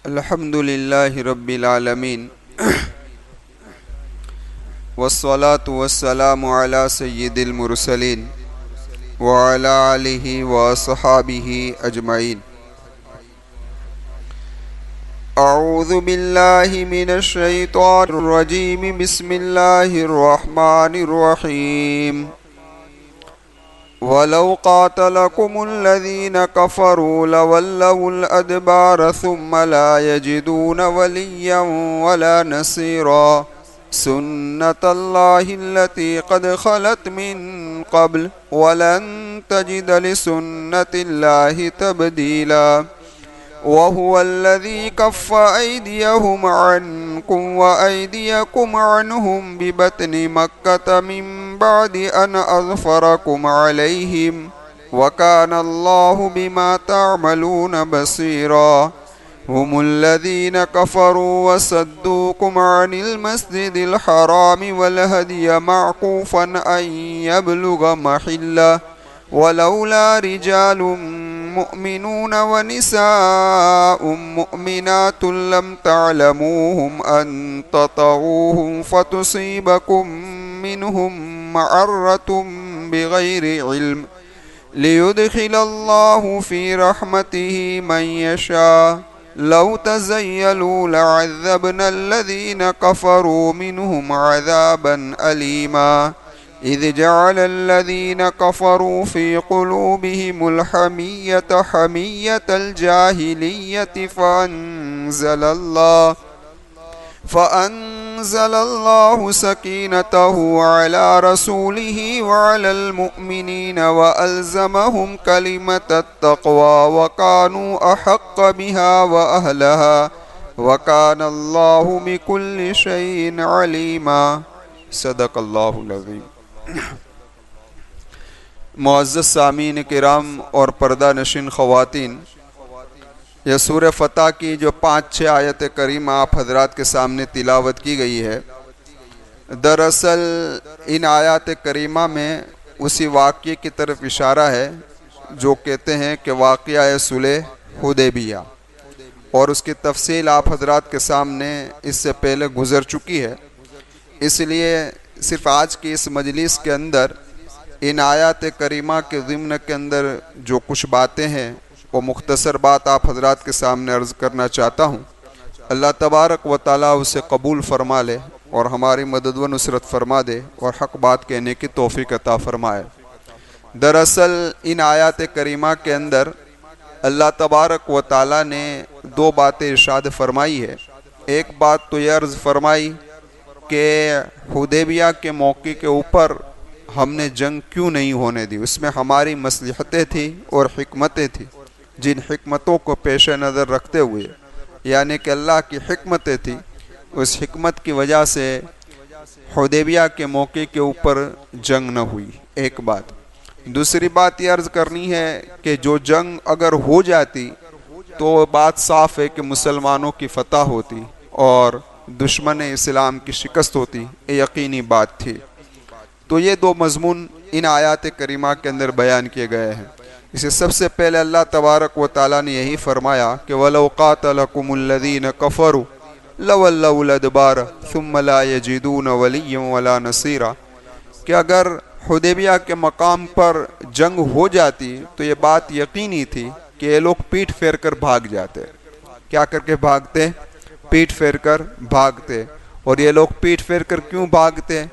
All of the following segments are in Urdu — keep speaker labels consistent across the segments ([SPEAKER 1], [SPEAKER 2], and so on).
[SPEAKER 1] الحمد للہ رب العالمین والصلاة والسلام علی سید المرسلین وعلی آلہ واصحابہ اجمعین۔ اعوذ باللہ من الشیطان الرجیم، بسم اللہ الرحمن الرحیم۔ وَلَوْ قَاتَلَكُمُ الَّذِينَ كَفَرُوا لَوَلَّوُا الْأَدْبَارَ ثُمَّ لَا يَجِدُونَ وَلِيًّا وَلَا نَصِيرًا سُنَّةَ اللَّهِ الَّتِي قَدْ خَلَتْ مِن قَبْلُ وَلَن تَجِدَ لِسُنَّةِ اللَّهِ تَبْدِيلًا وَهُوَ الَّذِي كَفَّ أَيْدِيَهُمْ عَنكُمْ وَأَيْدِيَكُمْ عَنْهُمْ بِبَطْنِ مَكَّةَ مِن بَعْدِ أَنْ أَظْفَرَكُمْ عَلَيْهِمْ وَكَانَ اللَّهُ بِمَا تَعْمَلُونَ بَصِيرًا هُمُ الَّذِينَ كَفَرُوا وَصَدُّوكُمْ عَنِ الْمَسْجِدِ الْحَرَامِ وَالْهَدْيَ مَعْكُوفًا أَن يَبْلُغَ مَحِلَّهُ ولولا رجال مؤمنون ونساء مؤمنات لم تعلموهم أن تطعوهم فتصيبكم منهم معرة بغير علم ليدخل الله في رحمته من يشاء لو تزيلوا لعذبنا الذين كفروا منهم عذابا أليما إذ جعل الذين كفروا في قلوبهم الحمية حمية الجاهلية فأنزل الله سكينته على رسوله وعلى المؤمنين وألزمهم كلمة التقوى وكانوا أحق بها وأهلها وكان الله بكل شيء عليما صدق اللہ العظیم۔ معزز سامعین کرام اور پردہ نشین خواتین، یہ سورہ فتح کی جو 5-6 آیت کریمہ آپ حضرات کے سامنے تلاوت کی گئی ہے، دراصل ان آیات کریمہ میں اسی واقعے کی طرف اشارہ ہے جو کہتے ہیں کہ واقعہ صلح حدیبیہ، اور اس کی تفصیل آپ حضرات کے سامنے اس سے پہلے گزر چکی ہے۔ اس لیے صرف آج کی اس مجلس کے اندر ان آیات کریمہ کے ضمن کے اندر جو کچھ باتیں ہیں وہ مختصر بات آپ حضرات کے سامنے عرض کرنا چاہتا ہوں۔ اللہ تبارک و تعالیٰ اسے قبول فرما لے اور ہماری مدد و نصرت فرما دے اور حق بات کہنے کی توفیق عطا فرمائے۔ دراصل ان آیات کریمہ کے اندر اللہ تبارک و تعالیٰ نے 2 باتیں ارشاد فرمائی ہے۔ ایک بات تو یہ عرض فرمائی کہ حدیبیہ کے موقع کے اوپر ہم نے جنگ کیوں نہیں ہونے دی، اس میں ہماری مصلحتیں تھیں اور حکمتیں تھیں، جن حکمتوں کو پیش نظر رکھتے ہوئے، یعنی کہ اللہ کی حکمتیں تھیں، اس حکمت کی وجہ سے حدیبیہ کے موقع کے اوپر جنگ نہ ہوئی۔ ایک بات۔ دوسری بات یہ عرض کرنی ہے کہ جو جنگ اگر ہو جاتی تو بات صاف ہے کہ مسلمانوں کی فتح ہوتی اور دشمن اسلام کی شکست ہوتی، یہ یقینی بات تھی۔ تو یہ 2 مضمون ان آیات کریمہ کے اندر بیان کیے گئے ہیں۔ اسے سب سے پہلے اللہ تبارک و تعالیٰ نے یہی فرمایا کہ وَلَوْ قَاتَلَكُمُ الَّذِينَ كَفَرُوا لَوَلَّوُا الْأَدْبَارَ ثُمَّ لَا يَجِدُونَ وَلِيًّا وَلَا نَصِيرًا، کہ اگر حدیبیہ کے مقام پر جنگ ہو جاتی تو یہ بات یقینی تھی کہ یہ لوگ پیٹ پھیر کر بھاگ جاتے۔ کیا کر کے بھاگتے؟ پیٹ پھیر کر بھاگتے۔ اور یہ لوگ پیٹ پھیر کر کیوں بھاگتے؟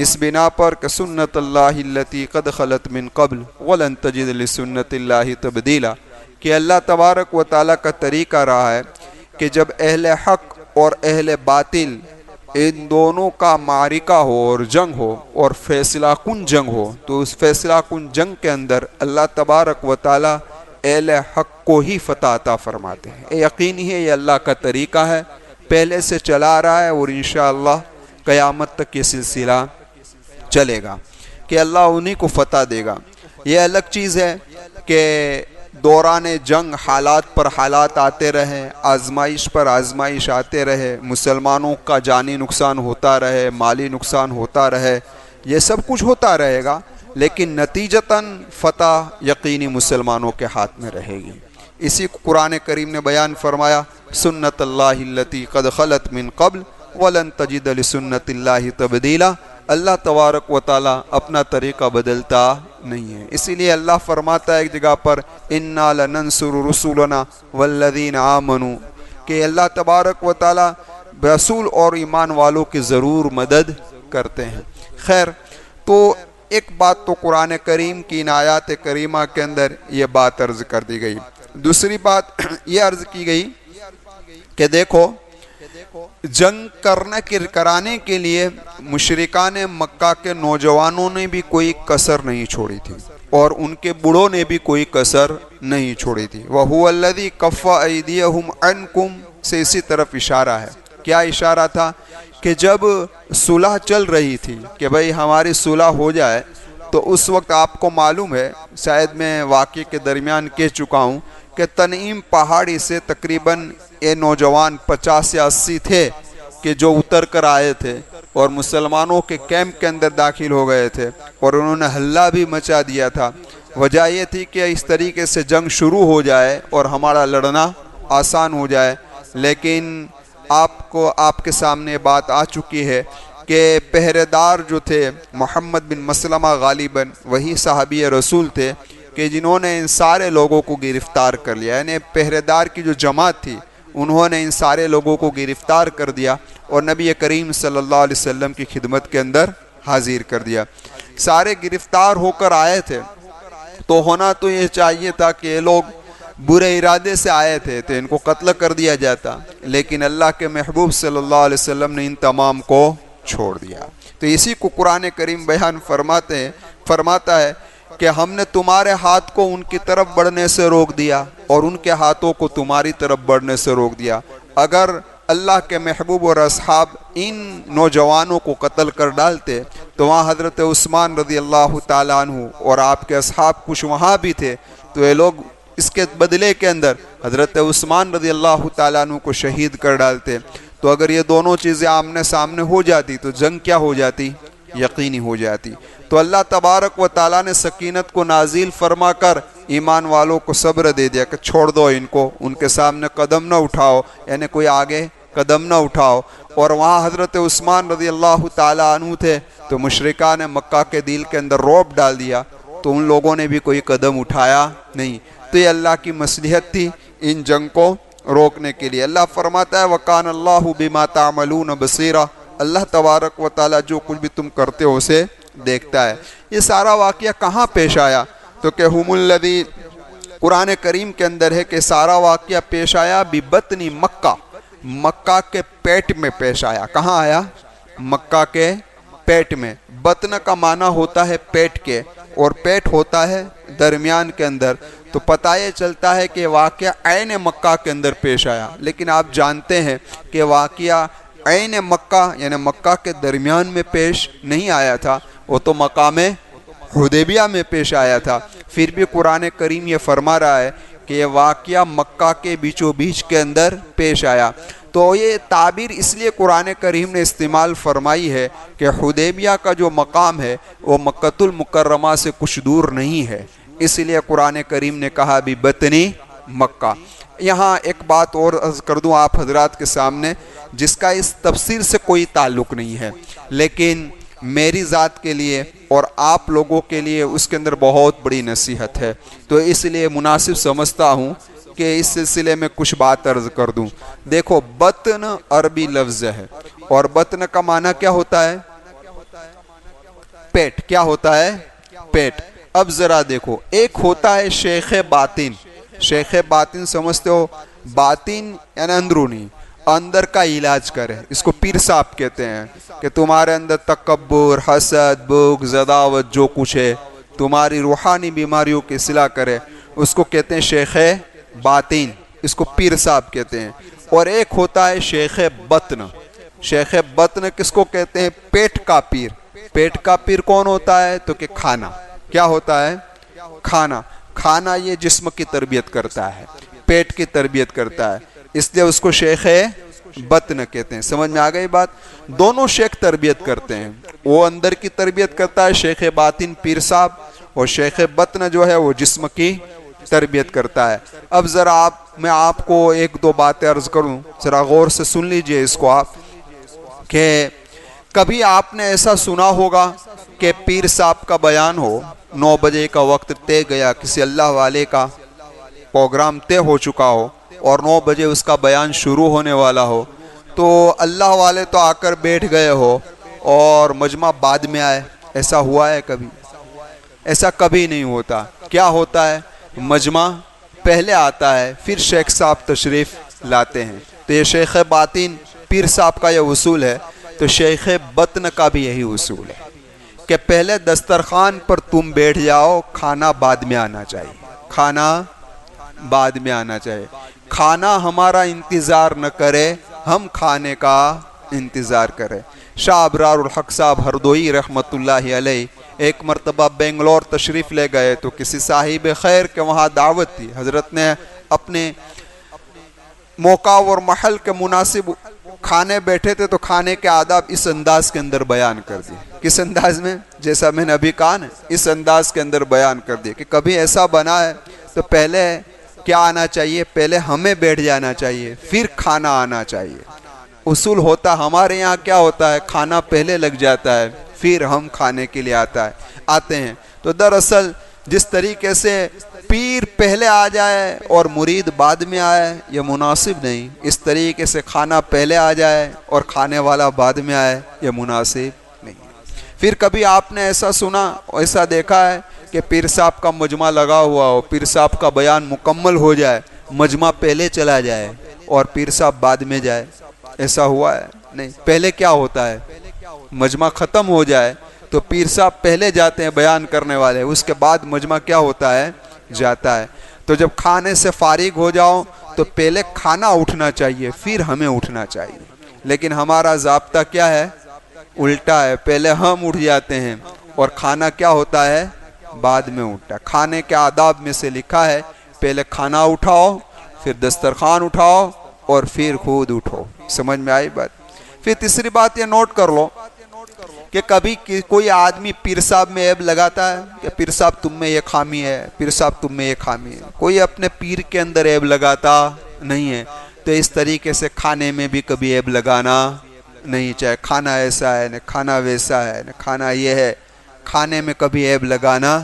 [SPEAKER 1] اس بنا پر کہ سنت اللہ التی قد خلت من قبل ولن تجد لسنت اللہ تبدیلا، کہ اللہ تبارک و تعالیٰ کا طریقہ رہا ہے کہ جب اہل حق اور اہل باطل ان دونوں کا معرکہ ہو اور جنگ ہو اور فیصلہ کن جنگ ہو، تو اس فیصلہ کن جنگ کے اندر اللہ تبارک و تعالیٰ اہل حق کو ہی فتح عطا فرماتے ہیں۔ یہ یقینی ہے، یہ اللہ کا طریقہ ہے، پہلے سے چلا رہا ہے اور انشاءاللہ قیامت تک یہ سلسلہ چلے گا کہ اللہ انہی کو فتح دے گا۔ یہ الگ چیز ہے کہ دوران جنگ حالات پر حالات آتے رہے، آزمائش پر آزمائش آتے رہے، مسلمانوں کا جانی نقصان ہوتا رہے، مالی نقصان ہوتا رہے، یہ سب کچھ ہوتا رہے گا، لیکن نتیجتاً فتح یقینی مسلمانوں کے ہاتھ میں رہے گی۔ اسی کو قرآن کریم نے بیان فرمایا، سنت اللہ التی قد خلت من قبل ولن تجد لسنت اللہ تبدیلا، اللہ تبارک و تعالیٰ اپنا طریقہ بدلتا نہیں ہے۔ اسی لیے اللہ فرماتا ہے ایک جگہ پر، انا لننصر رسولنا والذین آمنوا، کہ اللہ تبارک و تعالیٰ رسول اور ایمان والوں کی ضرور مدد کرتے ہیں۔ خیر، تو ایک بات تو قرآن کریم کی ان آیات کریمہ کے اندر یہ بات عرض کر دی گئی۔ دوسری بات یہ عرض کی گئی کہ دیکھو، جنگ کرانے کے لیے مشرکان مکہ کے نوجوانوں نے بھی کوئی کسر نہیں چھوڑی تھی، اور ان کے بڑوں نے بھی کوئی کسر نہیں چھوڑی تھی۔ وَهُوَ الَّذِي كَفَّ أَيْدِيَهُمْ عَنْكُمْ سے اسی طرف اشارہ ہے۔ کیا اشارہ تھا؟ کہ جب صلح چل رہی تھی کہ بھئی ہماری صلح ہو جائے، تو اس وقت آپ کو معلوم ہے، شاید میں واقعے کے درمیان کہہ چکا ہوں، کہ تنعیم پہاڑی سے تقریباً یہ نوجوان 50 یا 80 تھے کہ جو اتر کر آئے تھے اور مسلمانوں کے کیمپ کے اندر داخل ہو گئے تھے، اور انہوں نے ہلہ بھی مچا دیا تھا۔ وجہ یہ تھی کہ اس طریقے سے جنگ شروع ہو جائے اور ہمارا لڑنا آسان ہو جائے، لیکن آپ کے سامنے بات آ چکی ہے کہ پہرے دار جو تھے محمد بن مسلمہ غالباً وہی صحابی رسول تھے کہ جنہوں نے ان سارے لوگوں کو گرفتار کر لیا، یعنی پہرے دار کی جو جماعت تھی انہوں نے ان سارے لوگوں کو گرفتار کر دیا اور نبی کریم صلی اللہ علیہ وسلم کی خدمت کے اندر حاضر کر دیا۔ سارے گرفتار ہو کر آئے تھے، تو ہونا تو یہ چاہیے تھا کہ یہ لوگ برے ارادے سے آئے تھے تو ان کو قتل کر دیا جاتا، لیکن اللہ کے محبوب صلی اللہ علیہ وسلم نے ان تمام کو چھوڑ دیا۔ تو اسی کو قرآن کریم بیان فرماتا ہے کہ ہم نے تمہارے ہاتھ کو ان کی طرف بڑھنے سے روک دیا اور ان کے ہاتھوں کو تمہاری طرف بڑھنے سے روک دیا۔ اگر اللہ کے محبوب اور اصحاب ان نوجوانوں کو قتل کر ڈالتے تو وہاں حضرت عثمان رضی اللہ تعالیٰ عنہ اور آپ کے اصحاب کچھ وہاں بھی تھے، تو یہ لوگ اس کے بدلے کے اندر حضرت عثمان رضی اللہ تعالیٰ عنہ کو شہید کر ڈالتے۔ تو اگر یہ دونوں چیزیں آمنے سامنے ہو جاتی تو جنگ کیا ہو جاتی؟ یقینی ہو جاتی۔ تو اللہ تبارک و تعالیٰ نے سکینت کو نازل فرما کر ایمان والوں کو صبر دے دیا کہ چھوڑ دو ان کو، ان کے سامنے قدم نہ اٹھاؤ، یعنی کوئی آگے قدم نہ اٹھاؤ۔ اور وہاں حضرت عثمان رضی اللہ تعالیٰ عنہ تھے، تو مشرکان مکہ کے دل کے اندر رعب ڈال دیا، تو ان لوگوں نے بھی کوئی قدم اٹھایا نہیں۔ تو یہ اللہ کی مصلحت تھی ان جنگ کو روکنے کے لیے۔ اللہ فرماتا ہے وَقَانَ اللَّهُ بِمَا تَعْمَلُونَ بَصِيرًا، اللہ تبارک و تعالیٰ جو کچھ بھی تم کرتے ہو اسے دیکھتا ہے۔ یہ سارا واقعہ کہاں پیش آیا؟ تو کہ ہم الذی، قرآن کریم کے اندر ہے کہ سارا واقعہ پیش آیا بِبَطْنِ مکہ، مکہ کے پیٹ میں پیش آیا۔ کہاں آیا؟ مکہ کے پیٹ میں۔ بطن کا معنی ہوتا ہے پیٹ کے، اور پیٹ ہوتا ہے درمیان کے اندر، تو پتہ یہ چلتا ہے کہ واقعہ عین مکہ کے اندر پیش آیا۔ لیکن آپ جانتے ہیں کہ واقعہ عین مکہ یعنی مکہ کے درمیان میں پیش نہیں آیا تھا، وہ تو مقام حدیبیہ میں پیش آیا تھا۔ پھر بھی قرآن کریم یہ فرما رہا ہے کہ یہ واقعہ مکہ کے بیچو بیچ کے اندر پیش آیا۔ تو یہ تعبیر اس لیے قرآن کریم نے استعمال فرمائی ہے کہ حدیبیہ کا جو مقام ہے وہ مکۃ المکرمہ سے کچھ دور نہیں ہے، اس لیے قرآن کریم نے کہا بِبَطْنِ مکہ۔ یہاں ایک بات اور عرض کر دوں آپ حضرات کے سامنے، جس کا اس تفسیر سے کوئی تعلق نہیں ہے، لیکن میری ذات کے لیے اور آپ لوگوں کے لیے اس کے اندر بہت بڑی نصیحت ہے، تو اس لیے مناسب سمجھتا ہوں کہ اس سلسلے میں کچھ بات عرض کر دوں۔ دیکھو، بطن عربی لفظ ہے، اور بطن کا معنی کیا ہوتا ہے؟ پیٹ۔ کیا ہوتا ہے؟ پیٹ۔ اب ذرا دیکھو، ایک ہوتا ہے شیخ باطن۔ شیخ باطن سمجھتے ہو؟ باطن یعنی اندرونی، اندر کا علاج کرے، اس کو پیر صاحب کہتے ہیں، کہ تمہارے اندر تکبر، حسد، بغض، عداوت جو کچھ ہے، تمہاری روحانی بیماریوں کی اصلاح کرے، اس کو کہتے ہیں شیخ باطن، اس کو پیر صاحب کہتے ہیں۔ اور ایک ہوتا ہے شیخ بطن۔ شیخ بطن کس کو کہتے ہیں؟ پیٹ کا پیر۔ پیٹ کا پیر کون ہوتا ہے؟ تو کہ کھانا۔ کیا ہوتا ہے؟ کھانا۔ کھانا یہ جسم کی تربیت کرتا ہے، پیٹ کی تربیت کرتا ہے، اس لیے اس کو شیخ بطن کہتے ہیں۔ سمجھ میں آ گئی بات؟ دونوں شیخ تربیت کرتے ہیں، وہ اندر کی تربیت کرتا ہے شیخ باطن پیر صاحب، اور شیخ بطن جو ہے وہ جسم کی تربیت کرتا ہے۔ اب ذرا میں آپ کو ایک دو باتیں عرض کروں، ذرا غور سے سن لیجئے اس کو آپ، کہ کبھی آپ نے ایسا سنا ہوگا کہ پیر صاحب کا بیان ہو، 9 بجے کا وقت طے گیا، کسی اللہ والے کا پروگرام طے ہو چکا ہو اور 9 بجے اس کا بیان شروع ہونے والا ہو، تو اللہ والے تو آ کر بیٹھ گئے ہو اور مجمع بعد میں آئے؟ ایسا ہوا ہے کبھی؟ ایسا کبھی نہیں ہوتا۔ کیا ہوتا ہے؟ مجمع پہلے آتا ہے، پھر شیخ صاحب تشریف لاتے ہیں۔ تو یہ شیخ باطن پیر صاحب کا یہ اصول ہے، تو شیخ بطن کا بھی یہی اصول ہے کہ پہلے دسترخوان پر تم بیٹھ جاؤ، کھانا بعد میں آنا چاہیے، کھانا بعد میں آنا چاہیے۔ کھانا ہمارا انتظار نہ کرے، ہم کھانے کا انتظار کریں۔ شاہ ابرار الحق صاحب ہردوئی رحمۃ اللہ علیہ ایک مرتبہ بنگلور تشریف لے گئے، تو کسی صاحب خیر کے وہاں دعوت تھی، حضرت نے اپنے موقع اور محل کے مناسب کھانے بیٹھے تھے، تو کھانے کے آداب اس انداز کے اندر بیان کر دیے۔ کس انداز میں؟ جیسا میں نے ابھی کہا نا، اس انداز کے اندر بیان کر دیے کہ کبھی ایسا بنا ہے تو پہلے کیا آنا چاہیے؟ پہلے ہمیں بیٹھ جانا چاہیے، پھر کھانا آنا چاہیے۔ اصول ہوتا ہمارے یہاں کیا ہوتا ہے؟ کھانا پہلے لگ جاتا ہے، پھر ہم کھانے کے لیے آتے ہیں۔ تو دراصل جس طریقے سے پیر پہلے آ جائے اور مرید بعد میں آئے، یہ مناسب نہیں۔ اس طریقے سے کھانا پہلے آ جائے اور کھانے والا بعد میں آئے، یہ مناسب نہیں۔ پھر کبھی آپ نے ایسا سنا، ایسا دیکھا ہے کہ پیر صاحب کا مجمع لگا ہوا ہو، پیر صاحب کا بیان مکمل ہو جائے، مجمع پہلے چلا جائے اور پیر صاحب بعد میں جائے؟ ایسا ہوا ہے؟ نہیں۔ پہلے کیا ہوتا ہے؟ مجمع ختم ہو جائے تو پیر صاحب پہلے جاتے ہیں بیان کرنے والے، اس کے بعد مجمع کیا ہوتا ہے؟ جاتا ہے۔ تو جب کھانے سے فارغ ہو جاؤ تو پہلے کھانا اٹھنا چاہیے، پھر ہمیں اٹھنا چاہیے۔ لیکن ہمارا ضابطہ کیا ہے؟ الٹا ہے، پہلے ہم اٹھ جاتے ہیں اور کھانا کیا ہوتا ہے؟ بعد میں اٹھتا ہے۔ کھانے کے آداب میں سے لکھا ہے پہلے کھانا اٹھاؤ، پھر دسترخوان اٹھاؤ اور پھر خود اٹھو۔ سمجھ میں آئی بات؟ پھر تیسری بات یہ نوٹ کر لو کہ کبھی کوئی آدمی پیر صاحب میں عیب لگاتا ہے کہ پیر صاحب تم میں یہ خامی ہے، پیر صاحب تم میں یہ خامی ہے۔ کوئی اپنے پیر کے اندر عیب لگاتا نہیں ہے۔ تو اس طریقے سے کھانے میں بھی کبھی عیب لگانا نہیں چاہے۔ کھانا ایسا ہے، نہ کھانا ویسا ہے، نہ کھانا یہ ہے، کھانے میں کبھی عیب لگانا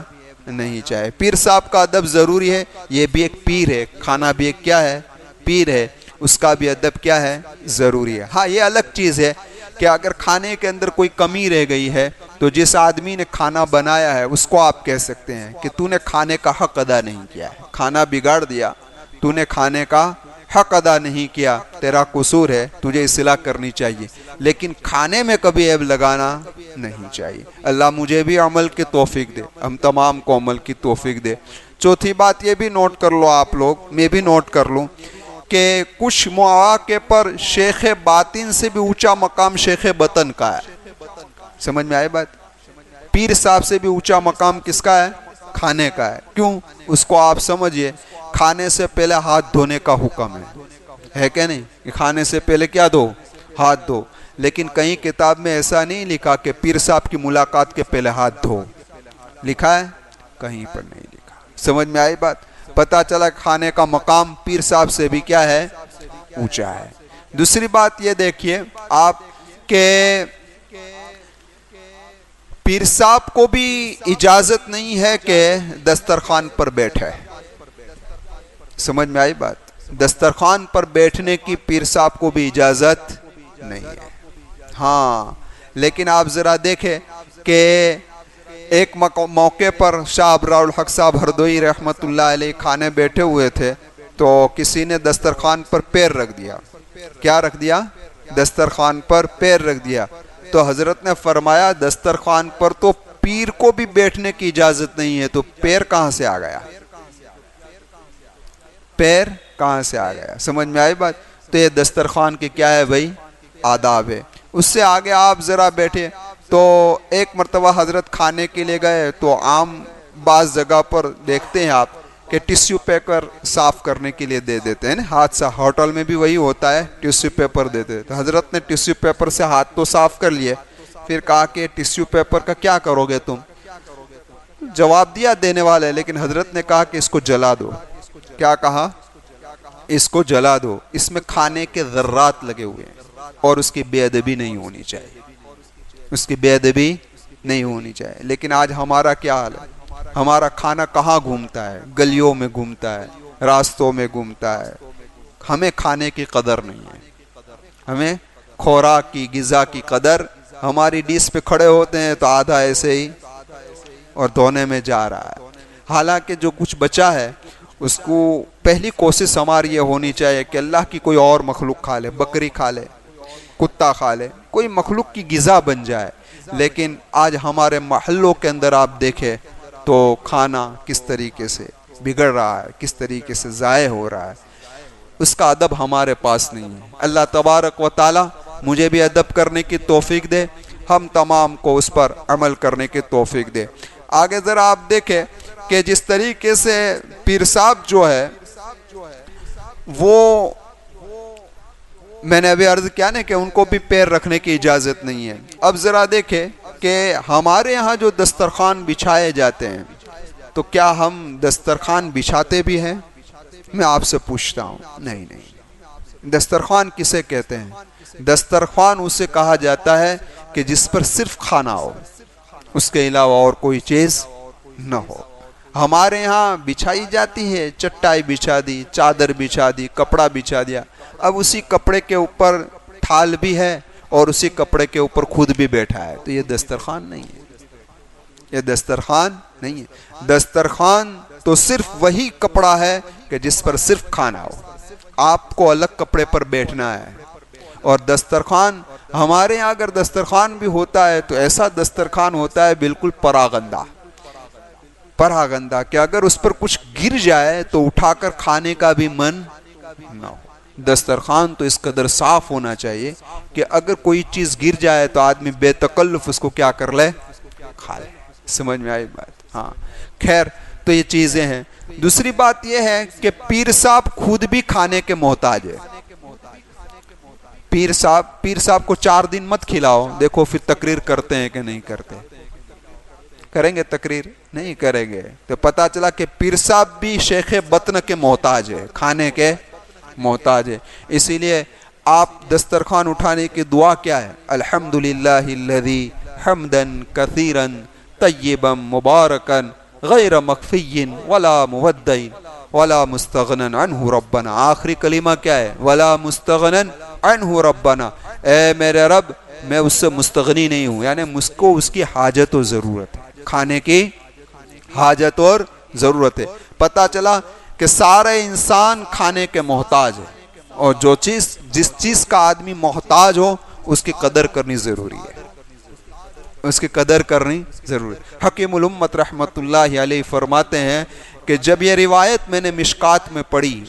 [SPEAKER 1] نہیں چاہے۔ پیر صاحب کا ادب ضروری ہے، یہ بھی ایک پیر ہے، کھانا بھی ایک کیا ہے؟ پیر ہے، اس کا بھی ادب کیا ہے؟ ضروری ہے۔ ہاں یہ الگ چیز ہے کہ اگر کھانے کے اندر کوئی کمی رہ گئی ہے تو جس آدمی نے کھانا بنایا ہے اس کو آپ کہہ سکتے ہیں کہ تو نے کھانے کا حق ادا نہیں کیا ہے، کھانا بگاڑ دیا، تو نے کھانے کا حق ادا نہیں کیا، تیرا قصور ہے، تجھے اصلاح کرنی چاہیے، لیکن کھانے میں کبھی عیب لگانا نہیں چاہیے۔ اللہ مجھے بھی عمل کی توفیق دے، ہم تمام کو عمل کی توفیق دے۔ چوتھی بات یہ بھی نوٹ کر لو آپ لوگ، میں بھی نوٹ کر لوں، کہ کچھ مواقع پر شیخ باطن سے بھی اونچا مقام شیخ بطن کا ہے۔ سمجھ میں آئے بات؟ پیر صاحب سے بھی اونچا مقام کس کا ہے؟ کھانے کا ہے۔ کیوں؟ اس کو آپ سمجھئے، کھانے سے پہلے ہاتھ دھونے کا حکم ہے کہ نہیں؟ کہ کھانے سے پہلے کیا دو؟ ہاتھ دھو۔ لیکن کہیں کتاب میں ایسا نہیں لکھا کہ پیر صاحب کی ملاقات کے پہلے ہاتھ دھو، لکھا ہے؟ کہیں پر نہیں لکھا۔ سمجھ میں آئی بات؟ پتہ چلا کھانے کا مقام پیر صاحب سے بھی کیا ہے؟ اونچا ہے۔ دوسری بات یہ دیکھیے آپ کہ پیر صاحب کو بھی اجازت نہیں ہے کہ دسترخوان پر بیٹھے۔ سمجھ میں آئی بات؟ دسترخوان پر بیٹھنے کی پیر صاحب کو بھی اجازت نہیں ہے۔ ہاں لیکن آپ ذرا دیکھیں کہ ایک موقع پر شاہ ابرار الحق صاحب ہردوئی رحمۃ اللہ علیہ کھانے بیٹھے ہوئے تھے، تو کسی نے دسترخوان پر پیر رکھ دیا۔ کیا رکھ دیا؟ دسترخوان پر پیر رکھ دیا۔ تو حضرت نے فرمایا دسترخوان پر تو پیر کو بھی بیٹھنے کی اجازت نہیں ہے، تو پیر کہاں سے آ گیا؟ پیر کہاں سے آ گیا؟ سمجھ میں آئی بات؟ تو یہ دسترخوان کی کیا ہے بھائی؟ آداب ہے۔ اس سے آگے آپ ذرا بیٹھے تو ایک مرتبہ حضرت کھانے کے لیے گئے، تو عام بعض جگہ پر دیکھتے ہیں آپ کہ ٹیشو پیپر صاف کرنے کے لیے دے دیتے ہیں، ہاتھ سے۔ ہوٹل میں بھی وہی ہوتا ہے، ٹیشو پیپر دیتے ہیں۔ تو حضرت نے ٹیشو پیپر سے ہاتھ تو صاف کر لیے، پھر کہا کہ ٹیشو پیپر کا کیا کرو گے تم؟ جواب دیا دینے والا ہے، لیکن حضرت نے کہا کہ اس کو جلا دو. کیا کہا؟ اس کو جلا دو، اس میں کھانے کے ذرات لگے ہوئے ہیں، اور اس کی بے ادبی نہیں ہونی چاہیے، اس کی بے ادبی نہیں ہونی چاہیے. لیکن آج ہمارا کیا حال ہے؟ ہمارا کھانا کہاں گھومتا ہے؟ گلیوں میں گھومتا ہے، راستوں میں گھومتا ہے. ہمیں کھانے کی قدر نہیں ہے، ہمیں خوراک کی، غذا کی قدر. ہماری ڈیش پہ کھڑے ہوتے ہیں تو آدھا ایسے ہی اور دھونے میں جا رہا ہے. حالانکہ جو کچھ بچا ہے اس کو پہلی کوشش ہماری یہ ہونی چاہیے کہ اللہ کی کوئی اور مخلوق کھا لے، بکری کھا لے، کتا کھا لے، کوئی مخلوق کی غذا بن جائے. لیکن آج ہمارے محلوں کے اندر آپ دیکھیں تو کھانا کس طریقے سے بگڑ رہا ہے، کس طریقے سے ضائع ہو رہا ہے. اس کا ادب ہمارے پاس نہیں ہے. اللہ تبارک و تعالی مجھے بھی ادب کرنے کی توفیق دے، ہم تمام کو اس پر عمل کرنے کی توفیق دے. آگے ذرا آپ دیکھیں کہ جس طریقے سے پیر صاحب جو ہے وہ، میں نے ابھی عرض کیا نا کہ ان کو بھی پیر رکھنے کی اجازت نہیں ہے. اب ذرا دیکھیں کہ ہمارے یہاں جو دسترخوان بچھائے جاتے ہیں تو کیا ہم دسترخوان بچھاتے بھی ہیں؟ میں آپ سے پوچھتا ہوں. نہیں. دسترخوان کسے کہتے ہیں؟ دسترخوان اسے کہا جاتا ہے کہ جس پر صرف کھانا ہو، اس کے علاوہ اور کوئی چیز نہ ہو. ہمارے یہاں بچھائی جاتی ہے، چٹائی بچھا دی، چادر بچھا دی، کپڑا بچھا دیا. اب اسی کپڑے کے اوپر ٹھال بھی ہے اور اسی کپڑے کے اوپر خود بھی بیٹھا ہے. تو یہ دسترخوان نہیں ہے، یہ دسترخوان نہیں ہے. دسترخوان تو صرف وہی کپڑا ہے کہ جس پر صرف کھانا ہو. آپ کو الگ کپڑے پر بیٹھنا ہے. اور دسترخوان، ہمارے یہاں اگر دسترخوان بھی ہوتا ہے تو ایسا دسترخوان ہوتا ہے بالکل پراگندہ کہ اگر اس پر کچھ گر جائے تو اٹھا کر کھانے کا بھی من نہ ہو. دسترخوان تو اس قدر صاف ہونا چاہیے کہ اگر کوئی چیز گر جائے تو آدمی بے تکلف اس کو کیا کر لے، کھا لے. سمجھ میں آئی بات؟ ہاں خیر، تو یہ چیزیں ہیں. دوسری بات یہ ہے کہ پیر صاحب خود بھی کھانے کے محتاج ہے. پیر صاحب کو 4 دن مت کھلاؤ، دیکھو پھر تقریر کرتے ہیں کہ نہیں کرتے. کریں گے تقریر؟ نہیں کریں گے. تو پتا چلا کہ پیر صاحب بھی شیخ بطن کے محتاج ہے، کھانے کے محتاج ہے. اسی لیے آپ دسترخوان اٹھانے کی دعا کیا ہے؟ الحمدللہ الذی حمدا کثیرا طیبا مبارکا غیر مخفی ولا مودع ولا مستغنن عنہ ربنا. آخری کلمہ کیا ہے؟ ولا مستغنن عنہ ربنا. اے میرے رب، میں اس سے مستغنی نہیں ہوں، یعنی مجھ کو اس کی حاجت و ضرورت ہے، کھانے کی حاجت اور ضرورت ہے. پتہ چلا کہ سارے انسان کھانے کے محتاج ہے، اور جس چیز کا آدمی محتاج ہو اس کی قدر کرنی ضروری ہے، اس کی قدر کرنی ضروری ہے. حکیم الامت رحمت اللہ علیہ فرماتے ہیں کہ جب یہ روایت میں نے مشکات میں پڑھی،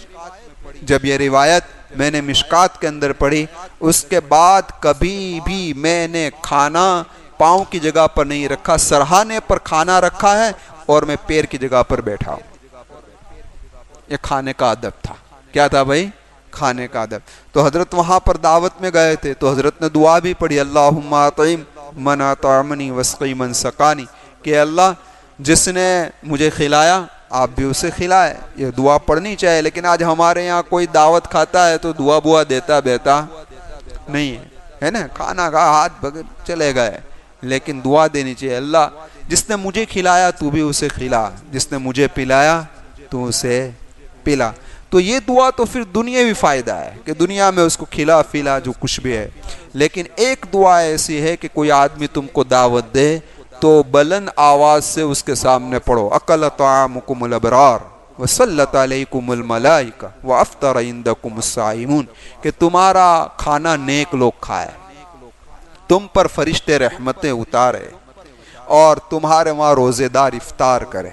[SPEAKER 1] میں نے مشکات کے اندر پڑھی، اس کے بعد کبھی بھی میں نے کھانا پاؤں کی جگہ پر نہیں رکھا، سرہانے پر کھانا رکھا ہے اور میں پیر کی جگہ پر بیٹھا ہوں. یہ کھانے کا ادب تھا. کیا تھا بھائی؟ کھانے کا ادب. تو حضرت وہاں پر دعوت میں گئے تھے تو حضرت نے دعا بھی پڑھی، اللہم اطعم من اطعمنی واسقی من سقانی، کہ اللہ جس نے مجھے کھلایا آپ بھی اسے کھلائے. یہ دعا پڑھنی چاہیے. لیکن آج ہمارے یہاں کوئی دعوت کھاتا ہے تو دعا بوا دیتا بیتا نہیں ہے نا، کھانا کا ہاتھ بغیر چلے گئے. لیکن دعا دینی چاہیے، اللہ جس نے مجھے کھلایا تو بھی اسے کھلا، جس نے مجھے پلایا تو اسے پلا. تو یہ دعا تو پھر دنیاوی فائدہ ہے کہ دنیا میں اس کو کھلا پلا جو کچھ بھی ہے. لیکن ایک دعا ایسی ہے کہ کوئی آدمی تم کو دعوت دے تو بلند آواز سے اس کے سامنے پڑھو، اکل طعامکم الابرار وصلت علیکم الملائکہ وافطر عندکم الصائمون، کہ تمہارا کھانا نیک لوگ کھائے، تم پر فرشتے رحمتیں اتارے، اور تمہارے وہاں روزے دار افطار کرے.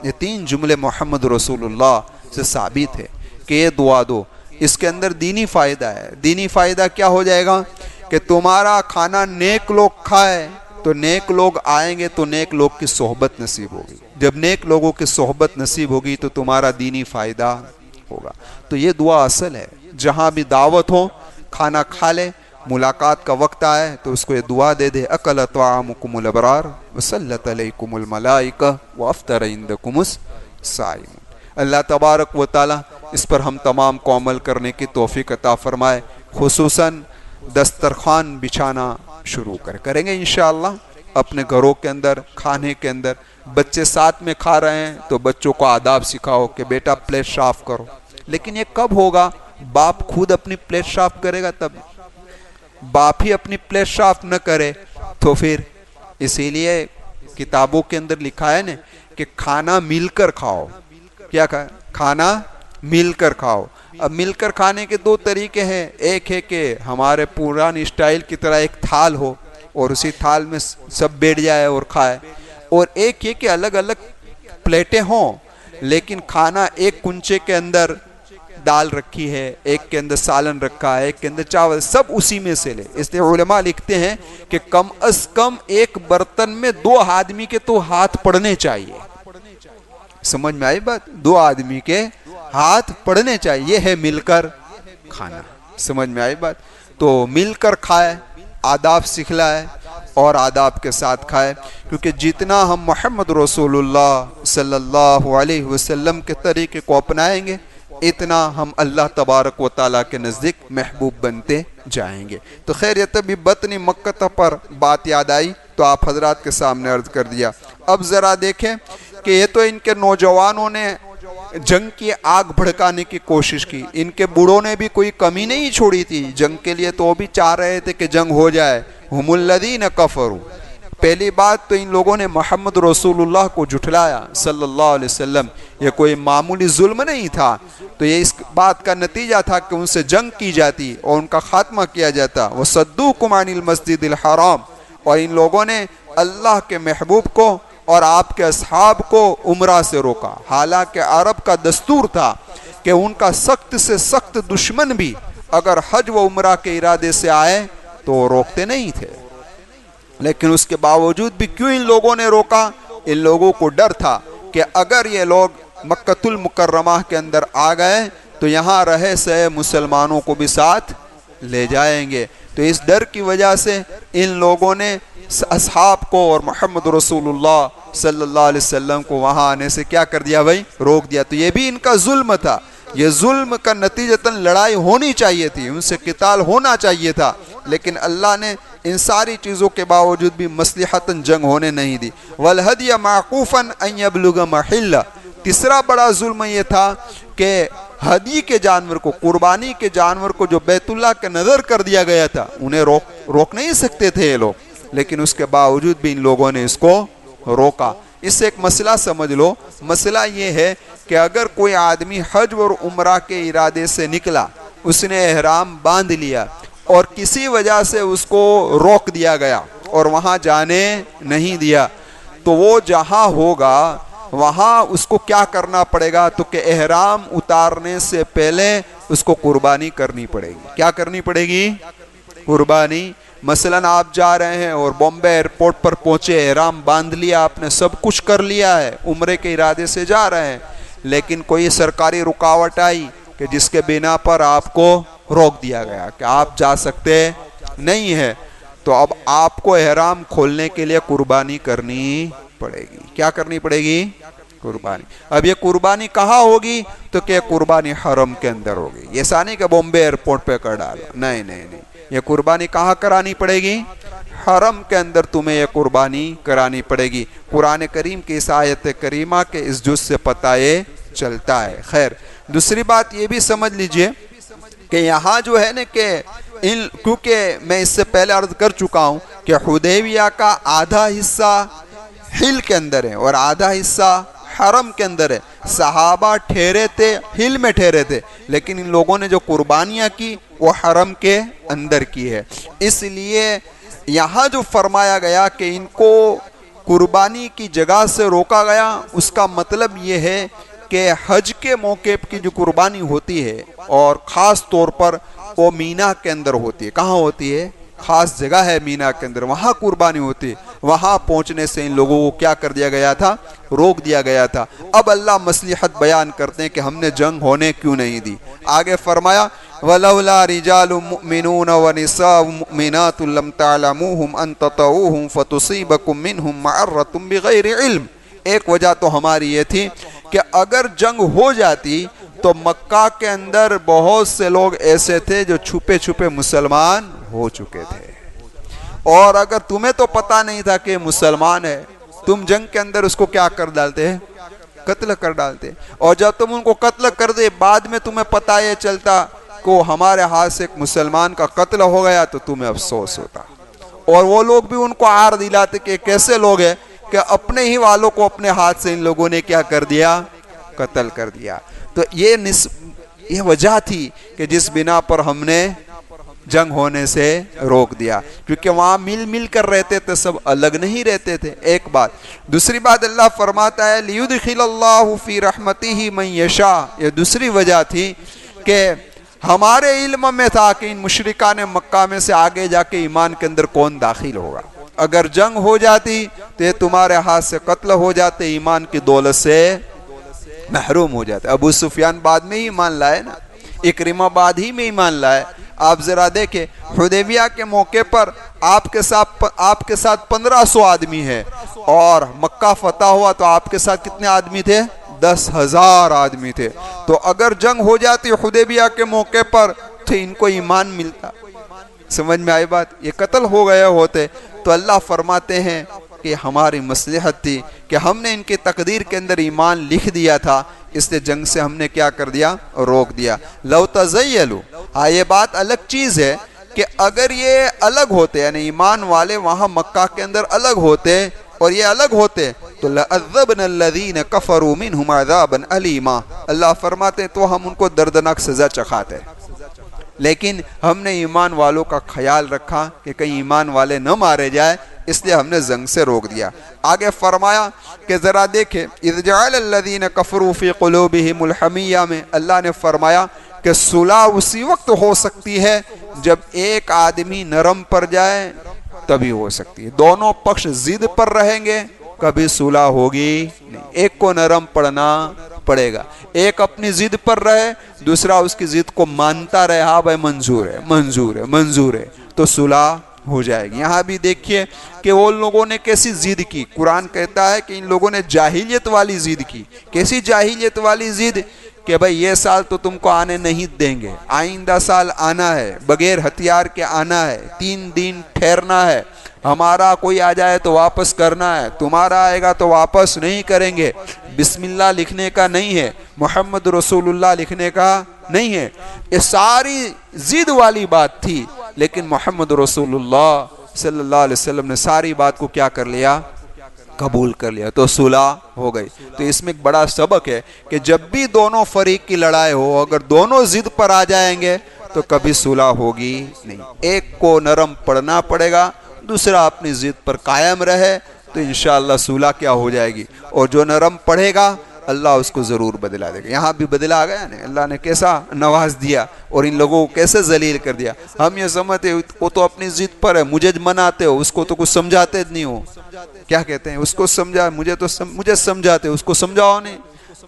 [SPEAKER 1] یہ 3 جملے محمد رسول اللہ سے ثابت ہے کہ یہ دعا دو. اس کے اندر دینی فائدہ ہے. دینی فائدہ کیا ہو جائے گا کہ تمہارا کھانا نیک لوگ کھائے تو نیک لوگ آئیں گے تو نیک لوگ کی صحبت نصیب ہوگی. جب نیک لوگوں کی صحبت نصیب ہوگی تو تمہارا دینی فائدہ ہوگا. تو یہ دعا اصل ہے. جہاں بھی دعوت ہو کھانا کھا لے ملاقات کا وقت آئے تو اس کو یہ دعا دے دے، اکل طعامکم الابرار وصلت علیکم الملائکہ وافطر عندکم الصائمون۔ اللہ تبارک و تعالی اس پر ہم تمام کو عمل کرنے کی توفیق عطا فرمائے، خصوصاً دسترخوان بچھانا شروع کریں گے انشاءاللہ اپنے گھروں کے اندر، کھانے کے اندر۔ بچے ساتھ میں کھا رہے ہیں تو بچوں کو آداب سکھاؤ کہ بیٹا پلیٹ صاف کرو، لیکن یہ کب ہوگا؟ باپ خود اپنی پلیٹ صاف کرے گا تب۔ باپ ہی اپنی پلیٹ صاف نہ کرے تو پھر، اسی لیے کتابوں کے اندر لکھا ہے نا کہ کھانا مل کر کھاؤ۔ کیا کھانا مل کر کھاؤ۔ اب مل کر کھانے کے دو طریقے ہیں، ایک ہے کہ ہمارے پرانی اسٹائل کی طرح ایک تھال ہو اور اسی تھال میں سب بیٹھ جائے اور کھائے، اور ایک یہ کہ الگ الگ پلیٹیں ہوں لیکن کھانا ایک کنچے کے اندر دال رکھی ہے، ایک کے اندر سالن رکھا ہے، ایک کے اندر چاول، سب اسی میں سے لے۔ اس لیے علماء لکھتے ہیں کہ کم از کم ایک برتن میں 2 آدمی کے تو ہاتھ پڑنے چاہیے۔ سمجھ میں آئی بات؟ 2 آدمی کے ہاتھ پڑنے چاہیے، یہ ہے مل کر کھانا۔ سمجھ میں آئی بات؟ تو مل کر کھائے، آداب سکھلائے اور آداب کے ساتھ کھائے، کیونکہ جتنا ہم محمد رسول اللہ صلی اللہ علیہ وسلم کے طریقے کو اپنائیں گے اتنا ہم اللہ تبارک و تعالیٰ کے نزدیک محبوب بنتے جائیں گے۔ تو خیر، یہ تبھی بطن مکہ پر بات یاد آئی تو آپ حضرات کے سامنے عرض کر دیا۔ اب ذرا دیکھیں کہ یہ تو ان کے نوجوانوں نے جنگ کی آگ بھڑکانے کی کوشش کی، ان کے بوڑھوں نے بھی کوئی کمی نہیں چھوڑی تھی جنگ کے لیے، تو وہ بھی چاہ رہے تھے کہ جنگ ہو جائے۔ ہم الذین کفروا، پہلی بات تو ان لوگوں نے محمد رسول اللہ کو جھٹلایا صلی اللہ علیہ وسلم، یہ کوئی معمولی ظلم نہیں تھا، تو یہ اس بات کا نتیجہ تھا کہ ان سے جنگ کی جاتی اور ان کا خاتمہ کیا جاتا۔ وَصَدُّوكُمْ عَنِ الْمَسْجِدِ الْحَرَامِ، اور ان لوگوں نے اللہ کے محبوب کو اور آپ کے اصحاب کو عمرہ سے روکا، حالانکہ عرب کا دستور تھا کہ ان کا سخت سے سخت دشمن بھی اگر حج و عمرہ کے ارادے سے آئے تو وہ روکتے نہیں تھے، لیکن اس کے باوجود بھی کیوں ان لوگوں نے روکا؟ ان لوگوں کو ڈر تھا کہ اگر یہ لوگ مکہ المکرمہ کے اندر آ گئے تو یہاں رہے سے مسلمانوں کو بھی ساتھ لے جائیں گے، تو اس ڈر کی وجہ سے ان لوگوں نے اصحاب کو اور محمد رسول اللہ صلی اللہ علیہ وسلم کو وہاں آنے سے کیا کر دیا بھائی؟ روک دیا۔ تو یہ بھی ان کا ظلم تھا، یہ ظلم کا نتیجتاً لڑائی ہونی چاہیے تھی، ان سے قتال ہونا چاہیے تھا، لیکن اللہ نے ان ساری چیزوں کے باوجود بھی مصلحتاً جنگ ہونے نہیں دی۔ وَالْهَدْيَ مَعْقُوفًا أَن يَبْلُغَ مَحِلَّهُ، تیسرا بڑا ظلم یہ تھا کہ ہدی کے جانور کو، قربانی کے جانور کو جو بیت اللہ کے نظر کر دیا گیا تھا، انہیں روک نہیں سکتے تھے یہ لوگ، لیکن اس کے باوجود بھی ان لوگوں نے اس کو روکا۔ اس سے ایک مسئلہ سمجھ لو، مسئلہ یہ ہے کہ اگر کوئی آدمی حج اور عمرہ کے ارادے سے نکلا، اس نے احرام باندھ لیا اور کسی وجہ سے اس کو روک دیا گیا اور وہاں جانے نہیں دیا، تو وہ جہاں ہوگا وہاں اس کو کیا کرنا پڑے گا؟ تو کہ احرام اتارنے سے پہلے اس کو قربانی کرنی پڑے گی۔ کیا کرنی پڑے گی؟ قربانی۔ مثلاً آپ جا رہے ہیں اور بامبے ایئرپورٹ پر پہنچے، احرام باندھ لیا آپ نے، سب کچھ کر لیا ہے، عمرے کے ارادے سے جا رہے ہیں، لیکن کوئی سرکاری رکاوٹ آئی کہ جس کے بنا پر آپ کو روک دیا گیا کہ آپ جا سکتے نہیں ہیں، تو اب آپ کو احرام کھولنے کے لیے قربانی کرنی پڑے گی۔ کیا کرنی پڑے گی؟ قربانی۔ اب یہ قربانی کہاں ہوگی؟ تو کہ قربانی حرم کے اندر ہوگی، یہ سانی کہ بامبے ایئرپورٹ پہ کر ڈالا، نہیں نہیں نہیں، یہ قربانی کہاں کرانی پڑے گی؟ حرم کے اندر تمہیں یہ قربانی کرانی پڑے گی۔ قرآن کریم کی اس آیت کریمہ کے اس جز سے پتہ یہ چلتا ہے۔ خیر، دوسری بات یہ بھی سمجھ لیجئے کہ یہاں جو ہے نا کہ کیونکہ میں اس سے پہلے عرض کر چکا ہوں کہ حدیبیہ کا آدھا حصہ ہل کے اندر ہے اور آدھا حصہ حرم کے اندر ہے، صحابہ ٹھہرے تھے، ہل میں ٹھہرے تھے، لیکن ان لوگوں نے جو قربانیاں کی وہ حرم کے اندر کی ہے، اس لیے یہاں جو فرمایا گیا کہ ان کو قربانی کی جگہ سے روکا گیا، اس کا مطلب یہ ہے کہ حج کے موقع کی جو قربانی ہوتی ہے اور خاص طور پر وہ مینا کے اندر ہوتی ہے۔ کہاں ہوتی ہے؟ خاص جگہ ہے مینا کے اندر، وہاں قربانی ہوتی، وہاں پہنچنے سے ان لوگوں کو کیا کر دیا گیا تھا؟ روک دیا گیا تھا۔ اب اللہ مصلحت بیان کرتے ہیں کہ ہم نے جنگ ہونے کیوں نہیں دی۔ آگے فرمایا وَلَوْلَا رِجَالٌ مُؤْمِنُونَ وَنِسَاءٌ مُؤْمِنَاتٌ لَمْ تَعْلَمُوهُمْ أَن تَطَؤُوهُمْ فَتُصِيبَكُم مِّنْهُمْ مَعَرَّةٌ بِغَيْرِ علم۔ ایک وجہ تو ہماری یہ تھی کہ اگر جنگ ہو جاتی تو مکہ کے اندر بہت سے لوگ ایسے تھے جو چھپے چھپے مسلمان ہو چکے تھے، اور اگر تمہیں تو پتہ نہیں تھا کہ مسلمان ہے، تم جنگ کے اندر اس کو کیا کر ڈالتے ہیں؟ قتل کر ڈالتے، اور جب تم ان کو قتل کر دے بعد میں تمہیں پتہ یہ چلتا کہ ہمارے ہاتھ سے ایک مسلمان کا قتل ہو گیا تو تمہیں افسوس ہوتا، اور وہ لوگ بھی ان کو عار دلاتے کہ کیسے لوگ ہیں کہ اپنے ہی والوں کو اپنے ہاتھ سے ان لوگوں نے کیا کر دیا؟ قتل کر دیا۔ تو یہ وجہ تھی کہ جس بنا پر ہم نے جنگ ہونے سے روک دیا، کیونکہ وہاں مل مل کر رہتے تھے، سب الگ نہیں رہتے تھے۔ ایک بات، دوسری بات اللہ فرماتا ہے لِيُدْخِلَ اللَّهُ فِي رَحْمَتِهِ مَن يَشَاءُ، یہ دوسری وجہ تھی کہ ہمارے علم میں تھا کہ ان مشرکان مکہ میں سے آگے جا کے ایمان کے اندر کون داخل ہوگا۔ اگر جنگ ہو جاتی تو یہ تمہارے ہاتھ سے قتل ہو جاتے، ایمان کی دولت سے محروم ہو جاتے۔ ابو سفیان بعد میں ہی ایمان لائے نا، اکرمہ بعد ہی میں ایمان لائے۔ آپ ذرا دیکھیں حدیبیہ کے موقع پر آپ کے ساتھ 1500 آدمی ہے، اور مکہ فتح ہوا تو آپ کے ساتھ کتنے آدمی تھے؟ 10,000 آدمی تھے۔ تو اگر جنگ ہو جاتی حدیبیہ کے موقع پر تو ان کو ایمان ملتا۔ سمجھ میں آئی بات؟ یہ قتل ہو گئے ہوتے۔ تو اللہ فرماتے ہیں کہ ہماری مصلحت تھی کہ ہم نے ان کی تقدیر کے اندر ایمان لکھ دیا تھا، اس لیے جنگ سے ہم نے کیا کر دیا؟ روک دیا۔ لو تزیلوا، ہاں یہ بات الگ چیز ہے کہ اگر یہ الگ ہوتے، یعنی ایمان والے وہاں مکہ کے اندر الگ ہوتے اور یہ الگ ہوتے تو لَعَذَّبْنَا الَّذِينَ كَفَرُوا مِنْهُمْ عَذَابًا أَلِيمًا، اللہ فرماتے تو ہم ان کو دردناک سزا چکھاتے، لیکن ہم نے ایمان والوں کا خیال رکھا کہ کہیں ایمان والے نہ مارے جائے، اس لیے ہم نے جنگ سے روک دیا۔ آگے فرمایا کہ ذرا دیکھیں اِذْ جَعَلَ الَّذِينَ كَفَرُوا فِي قُلُوبِهِمُ الْحَمِيَّةَ میں اللہ نے فرمایا کہ صلح اسی وقت ہو سکتی ہے جب ایک آدمی نرم پڑ جائے، تبھی ہو سکتی ہے۔ دونوں پکش ضد پر رہیں گے کبھی صلح ہوگی نہیں، ایک کو نرم پڑنا پڑے گا، ایک اپنی ضد پر رہے، دوسرا اس کی ضد کو مانتا رہے، ہاں بھائی منظور ہے منظور ہے منظور ہے، تو صلح ہو جائے گی۔ یہاں بھی دیکھیے کہ وہ لوگوں نے کیسی ضد کی، قرآن کہتا ہے کہ ان لوگوں نے جاہلیت والی ضد کی۔ کیسی جاہلیت والی ضد؟ کہ بھئی یہ سال تو تم کو آنے نہیں دیں گے، آئندہ سال آنا ہے، بغیر ہتھیار کے آنا ہے، 3 دن ٹھہرنا ہے، ہمارا کوئی آ جائے تو واپس کرنا ہے، تمہارا آئے گا تو واپس نہیں کریں گے، بسم اللہ لکھنے کا نہیں ہے، محمد رسول اللہ لکھنے کا نہیں ہے۔ یہ ساری ضد والی بات تھی، لیکن محمد رسول اللہ صلی اللہ علیہ وسلم نے ساری بات کو کیا کر لیا؟ قبول کر لیا، تو صلح ہو گئی۔ تو اس میں ایک بڑا سبق ہے کہ جب بھی دونوں فریق کی لڑائی ہو، اگر دونوں ضد پر آ جائیں گے تو کبھی صلح ہوگی نہیں، ایک کو نرم پڑنا پڑے گا، دوسرا اپنی ضد پر قائم رہے تو انشاءاللہ صلح کیا ہو جائے گی، اور جو نرم پڑے گا اللہ اس کو ضرور بدلا دے گا۔ یہاں بھی بدلا آ گیا نا، اللہ نے کیسا نواز دیا اور ان لوگوں کو کیسے ذلیل کر دیا۔ ہم یہ سمجھتے وہ تو اپنی ضد پر ہے، مجھے مناتے ہو، اس کو تو کچھ سمجھاتے نہیں ہو، کیا کہتے ہیں اس کو سمجھا، مجھے سمجھاتے اس کو سمجھاؤ نہیں،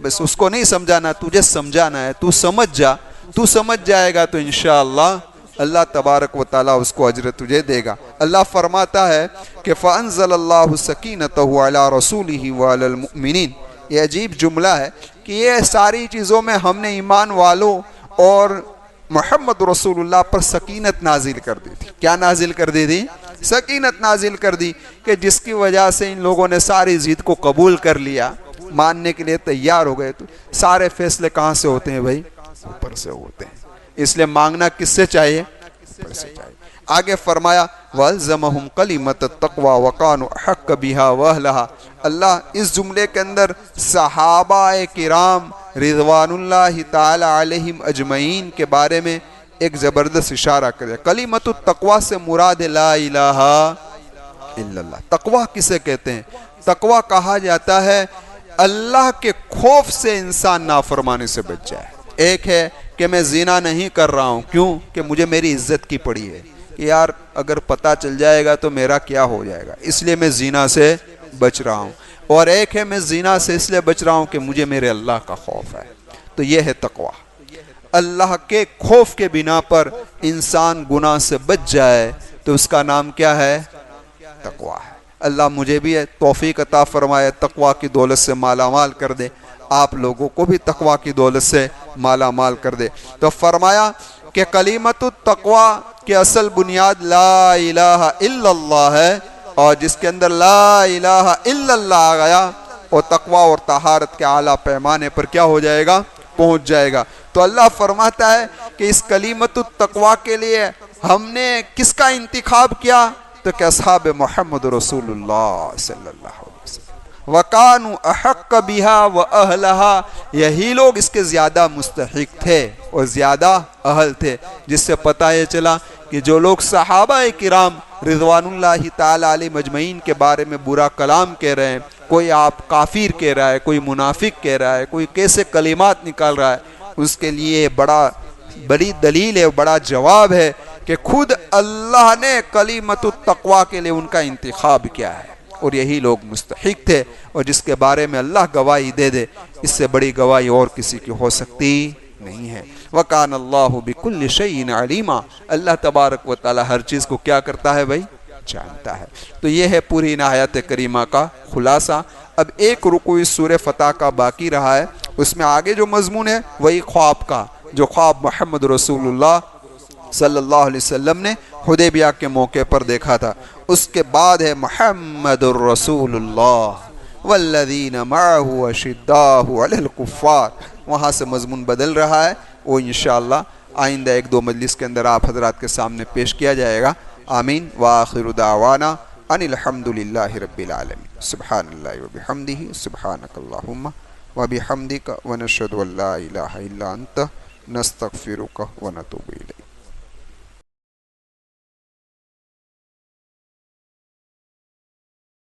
[SPEAKER 1] بس اس کو نہیں سمجھانا، تجھے سمجھانا ہے، تو سمجھ جا، تو سمجھ جائے گا تو انشاءاللہ اللہ تبارک و تعالیٰ اس کو اجر تجھے دے گا۔ اللہ فرماتا ہے کہ فَأَنزَلَ اللَّهُ سَكِينَتَهُ عَلَى رَسُولِهِ وَعَلَى الْمُؤْمِنِينَ۔ یہ عجیب جملہ ہے کہ یہ ساری چیزوں میں ہم نے ایمان والوں اور محمد رسول اللہ پر سکینت نازل کر دی تھی۔ کیا نازل کر دی تھی؟ سکینت نازل کر دی، کہ جس کی وجہ سے ان لوگوں نے ساری ضد کو قبول کر لیا، ماننے کے لیے تیار ہو گئے۔ تو سارے فیصلے کہاں سے ہوتے ہیں بھائی؟ اوپر سے ہوتے ہیں، اس لیے مانگنا کس سے چاہیے؟ اوپر سے چاہیے۔ آگے فرمایا وَأَلْزَمَهُمْ كَلِمَةَ التَّقْوَى وَكَانُوا أَحَقَّ بِهَا وَأَهْلَهَا۔ اللہ اس جملے کے اندر صحابہ کرام رضوان اللہ تعالی علیہم اجمعین کے بارے میں ایک زبردست اشارہ کرے۔ کلمۃ التقوی سے مراد لا الہ الا اللہ۔ تقوی کسے کہتے ہیں؟ تقوی کہا جاتا ہے اللہ کے خوف سے انسان نافرمانی سے بچ جائے۔ ایک ہے کہ میں زنا نہیں کر رہا ہوں، کیوں؟ کہ مجھے میری عزت کی پڑی ہے، کہ یار اگر پتہ چل جائے گا تو میرا کیا ہو جائے گا، اس لیے میں زنا سے بچ رہا ہوں، اور ایک ہے میں زنا سے اس لیے بچ رہا ہوں کہ مجھے میرے اللہ کا خوف ہے۔ تو یہ ہے تقوی۔ اللہ کے خوف کے بنا پر انسان گناہ سے بچ جائے تو اس کا نام کیا ہے؟ تقوی ہے۔ اللہ مجھے بھی توفیق عطا فرمائے، تقوی کی دولت سے مالا مال کر دے، آپ لوگوں کو بھی تقوی کی دولت سے مالا مال کر دے۔ تو فرمایا کہ کلمۃ التقوی کی اصل بنیاد لا الہ الا اللہ ہے، اور جس کے اندر لا الہ الا اللہ آ گیا اور تقوی اور طہارت کے اعلیٰ پیمانے پر کیا ہو جائے گا؟ پہنچ جائے گا۔ تو اللہ فرماتا ہے کہ اس کلمۃ التقوی کے لیے ہم نے کس کا انتخاب کیا؟ تو کہ اصحاب محمد رسول اللہ صلی اللہ علیہ وسلم، وَكَانُوا أَحَقَّ بِهَا وَأَهْلَهَا، یہی لوگ اس کے زیادہ مستحق تھے اور زیادہ اہل تھے، جس سے پتہ یہ چلا کہ جو لوگ صحابہ کرام رضوان اللہ تعالی علیہ مجمعین کے بارے میں برا کلام کہہ رہے ہیں، کوئی آپ کافر کہہ رہا ہے، کوئی منافق کہہ رہا ہے، کوئی کیسے کلمات نکال رہا ہے، اس کے لیے بڑی دلیل ہے، بڑا جواب ہے کہ خود اللہ نے کلمۃ التقوی کے لیے ان کا انتخاب کیا ہے، اور یہی لوگ مستحق تھے، اور جس کے بارے میں اللہ گواہی دے دے، اس سے بڑی گواہی اور کسی کی ہو سکتی نہیں ہے۔ وَكَانَ اللَّهُ بِكُلِّ شَيْءٍ عَلِيمًا، اللہ تبارک و تعالی ہر چیز کو کیا کرتا ہے بھائی؟ جانتا ہے۔ تو یہ ہے پوری ان آیات کریمہ کا خلاصہ۔ اب ایک رکوع اس سورہ فتح کا باقی رہا ہے، اس میں آگے جو مضمون ہے وہی خواب کا، جو خواب محمد رسول اللہ صلی اللہ علیہ وسلم نے حدیبیہ کے موقع پر دیکھا تھا۔ اس کے بعد ہے محمد الرسول اللہ والذین معہ اشداء علی الکفار، وہاں سے مضمون بدل رہا ہے، وہ انشاءاللہ آئندہ ایک دو مجلس کے اندر آپ حضرات کے سامنے پیش کیا جائے گا۔ آمین۔ وآخر دعوانا ان الحمدللہ رب العالمین۔ سبحان اللہ وبحمدہ، سبحانک اللہم وبحمدک، ونشہد ان لا الہ الا انت، نستغفرک ونتوب الیک۔